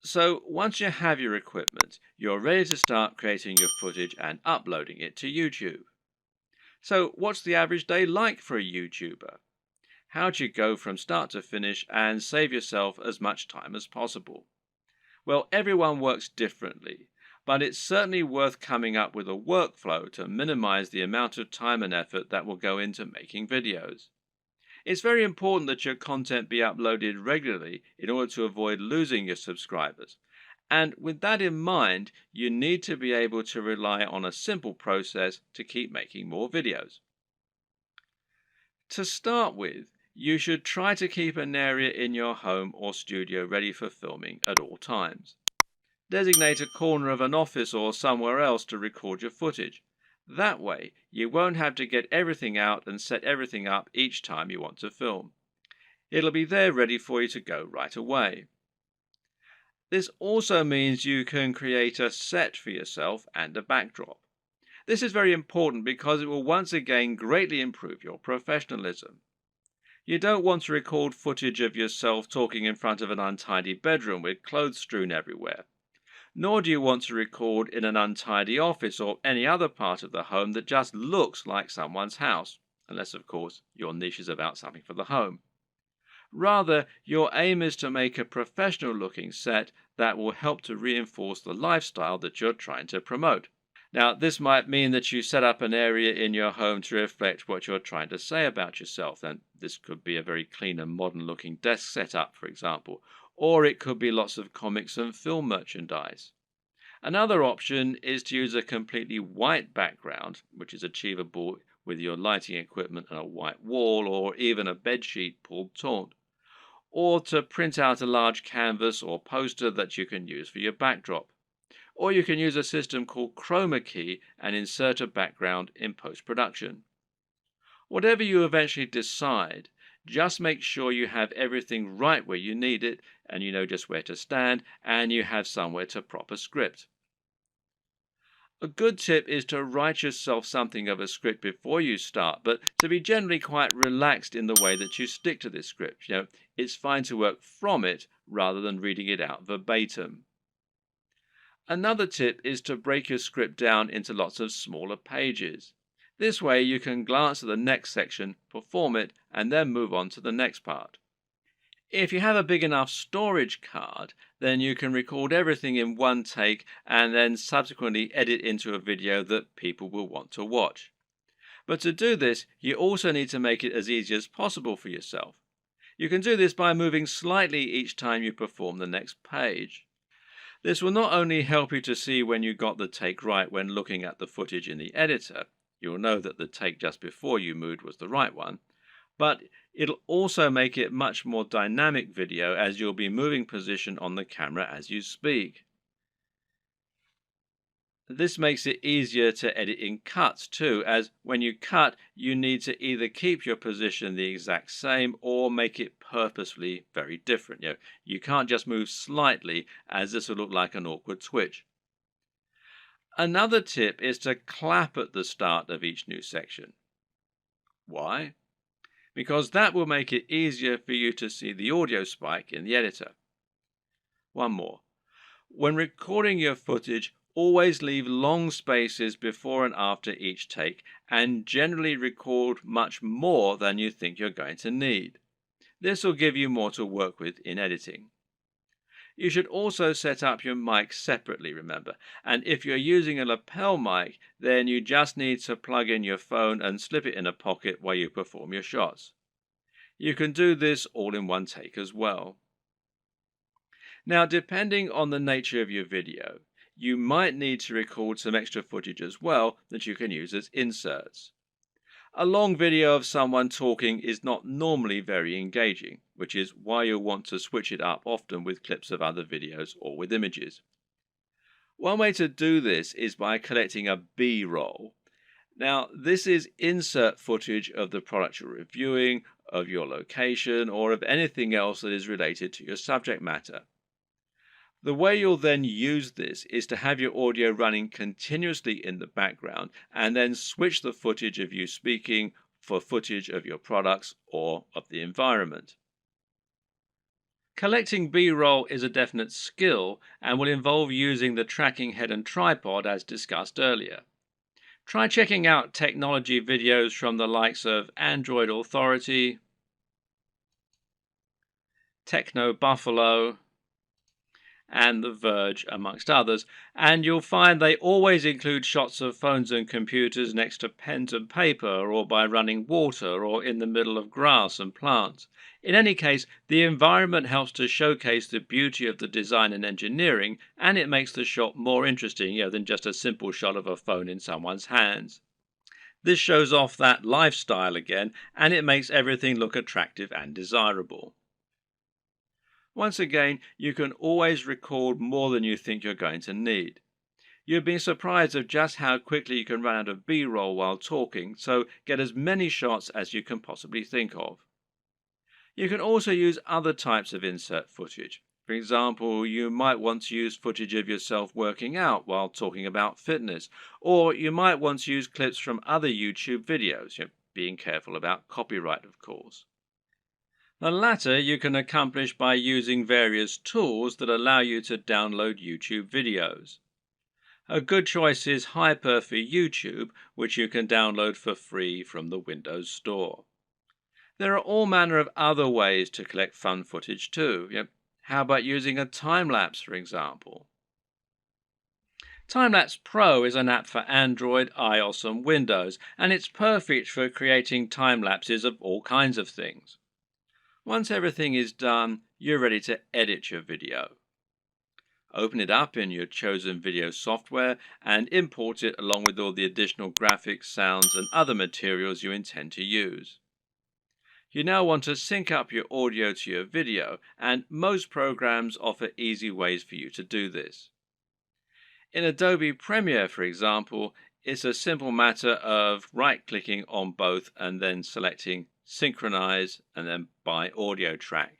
So once you have your equipment, you're ready to start creating your footage and uploading it to YouTube. So what's the average day like for a YouTuber? How do you go from start to finish and save yourself as much time as possible? Well, everyone works differently, but it's certainly worth coming up with a workflow to minimize the amount of time and effort that will go into making videos. It's very important that your content be uploaded regularly in order to avoid losing your subscribers. And with that in mind, you need to be able to rely on a simple process to keep making more videos. To start with, you should try to keep an area in your home or studio ready for filming at all times. Designate a corner of an office or somewhere else to record your footage. That way, you won't have to get everything out and set everything up each time you want to film. It'll be there ready for you to go right away. This also means you can create a set for yourself and a backdrop. This is very important because it will once again greatly improve your professionalism. You don't want to record footage of yourself talking in front of an untidy bedroom with clothes strewn everywhere. Nor do you want to record in an untidy office or any other part of the home that just looks like someone's house, unless, of course, your niche is about something for the home. Rather, your aim is to make a professional looking set that will help to reinforce the lifestyle that you're trying to promote. Now, this might mean that you set up an area in your home to reflect what you're trying to say about yourself. And this could be a very clean and modern looking desk setup, for example, or it could be lots of comics and film merchandise. Another option is to use a completely white background, which is achievable with your lighting equipment and a white wall or even a bedsheet pulled taut, or to print out a large canvas or poster that you can use for your backdrop. Or you can use a system called chroma key and insert a background in post-production. Whatever you eventually decide, just make sure you have everything right where you need it and you know just where to stand and you have somewhere to prop a script. A good tip is to write yourself something of a script before you start, but to be generally quite relaxed in the way that you stick to this script. It's fine to work from it rather than reading it out verbatim. Another tip is to break your script down into lots of smaller pages. This way you can glance at the next section, perform it, and then move on to the next part. If you have a big enough storage card, then you can record everything in one take and then subsequently edit into a video that people will want to watch. But to do this, you also need to make it as easy as possible for yourself. You can do this by moving slightly each time you perform the next page. This will not only help you to see when you got the take right when looking at the footage in the editor, you'll know that the take just before you moved was the right one, but it'll also make it much more dynamic video as you'll be moving position on the camera as you speak. This makes it easier to edit in cuts too, as when you cut, you need to either keep your position the exact same or make it purposefully very different. You can't just move slightly, as this will look like an awkward twitch. Another tip is to clap at the start of each new section. Why? Because that will make it easier for you to see the audio spike in the editor. One more. When recording your footage, always leave long spaces before and after each take and generally record much more than you think you're going to need. This will give you more to work with in editing. You should also set up your mic separately, remember, and if you're using a lapel mic, then you just need to plug in your phone and slip it in a pocket while you perform your shots. You can do this all in one take as well. Now, depending on the nature of your video, you might need to record some extra footage as well that you can use as inserts. A long video of someone talking is not normally very engaging, which is why you'll want to switch it up often with clips of other videos or with images. One way to do this is by collecting a B-roll. Now, this is insert footage of the product you're reviewing, of your location, or of anything else that is related to your subject matter. The way you'll then use this is to have your audio running continuously in the background and then switch the footage of you speaking for footage of your products or of the environment. Collecting B-roll is a definite skill and will involve using the tracking head and tripod as discussed earlier. Try checking out technology videos from the likes of Android Authority, Techno Buffalo, and The Verge, amongst others, and you'll find they always include shots of phones and computers next to pens and paper, or by running water, or in the middle of grass and plants. In any case, the environment helps to showcase the beauty of the design and engineering, and it makes the shot more interesting, than just a simple shot of a phone in someone's hands. This shows off that lifestyle again, and it makes everything look attractive and desirable. Once again, you can always record more than you think you're going to need. You've been surprised of just how quickly you can run out of B-roll while talking, so get as many shots as you can possibly think of. You can also use other types of insert footage. For example, you might want to use footage of yourself working out while talking about fitness, or you might want to use clips from other YouTube videos, being careful about copyright, of course. The latter you can accomplish by using various tools that allow you to download YouTube videos. A good choice is Hyper for YouTube, which you can download for free from the Windows Store. There are all manner of other ways to collect fun footage too. How about using a time-lapse, for example? Timelapse Pro is an app for Android, iOS and Windows, and it's perfect for creating time-lapses of all kinds of things. Once everything is done, you're ready to edit your video. Open it up in your chosen video software and import it along with all the additional graphics, sounds and other materials you intend to use. You now want to sync up your audio to your video, and most programs offer easy ways for you to do this. In Adobe Premiere, for example, it's a simple matter of right-clicking on both and then selecting Synchronize and then by audio track.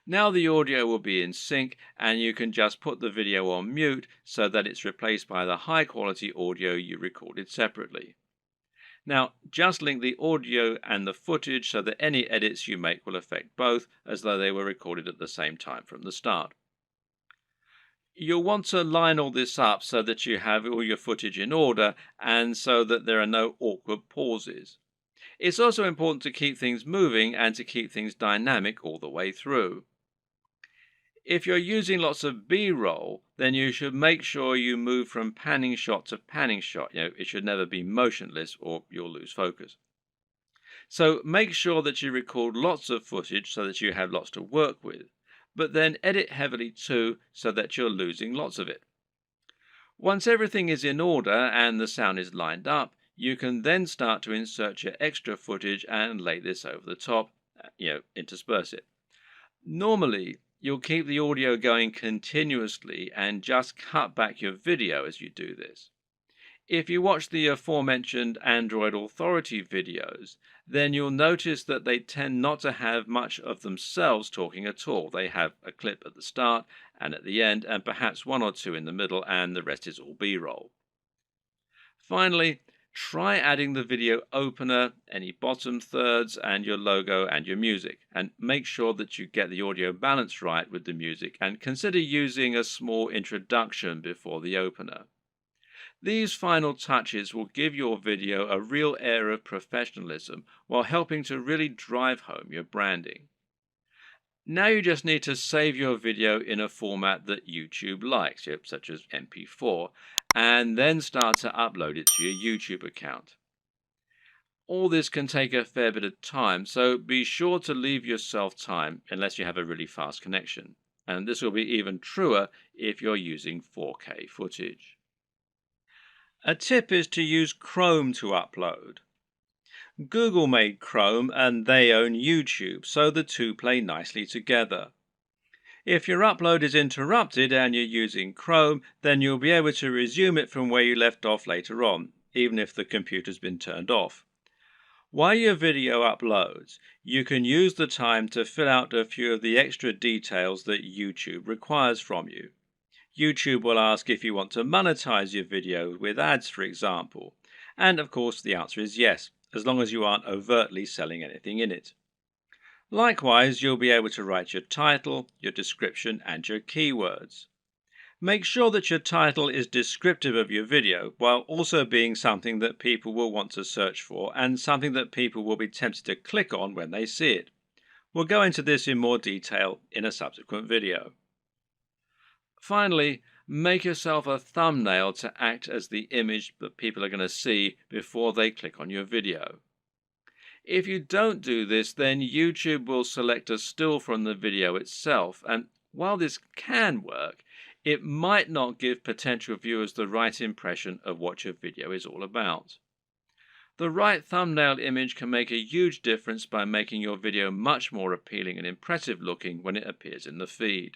Now the audio will be in sync, and you can just put the video on mute so that it's replaced by the high-quality audio you recorded separately. Now, just link the audio and the footage so that any edits you make will affect both, as though they were recorded at the same time from the start. You'll want to line all this up so that you have all your footage in order and so that there are no awkward pauses. It's also important to keep things moving and to keep things dynamic all the way through. If you're using lots of B-roll, then you should make sure you move from panning shot to panning shot. It should never be motionless or you'll lose focus. So make sure that you record lots of footage so that you have lots to work with, but then edit heavily too so that you're losing lots of it. Once everything is in order and the sound is lined up, you can then start to insert your extra footage and lay this over the top, intersperse it. Normally, you'll keep the audio going continuously and just cut back your video as you do this. If you watch the aforementioned Android Authority videos, then you'll notice that they tend not to have much of themselves talking at all. They have a clip at the start and at the end, and perhaps one or two in the middle, and the rest is all B-roll. Finally, try adding the video opener, any bottom thirds, and your logo and your music, and make sure that you get the audio balance right with the music, and consider using a small introduction before the opener. These final touches will give your video a real air of professionalism while helping to really drive home your branding. Now you just need to save your video in a format that YouTube likes, such as MP4, and then start to upload it to your YouTube account. All this can take a fair bit of time, so be sure to leave yourself time unless you have a really fast connection. And this will be even truer if you're using 4K footage. A tip is to use Chrome to upload. Google made Chrome and they own YouTube, so the two play nicely together. If your upload is interrupted and you're using Chrome, then you'll be able to resume it from where you left off later on, even if the computer's been turned off. While your video uploads, you can use the time to fill out a few of the extra details that YouTube requires from you. YouTube will ask if you want to monetize your video with ads, for example. And of course the answer is yes, as long as you aren't overtly selling anything in it. Likewise, you'll be able to write your title, your description, and your keywords. Make sure that your title is descriptive of your video while also being something that people will want to search for and something that people will be tempted to click on when they see it. We'll go into this in more detail in a subsequent video. Finally, make yourself a thumbnail to act as the image that people are going to see before they click on your video. If you don't do this, then YouTube will select a still from the video itself, and while this can work, it might not give potential viewers the right impression of what your video is all about. The right thumbnail image can make a huge difference by making your video much more appealing and impressive looking when it appears in the feed.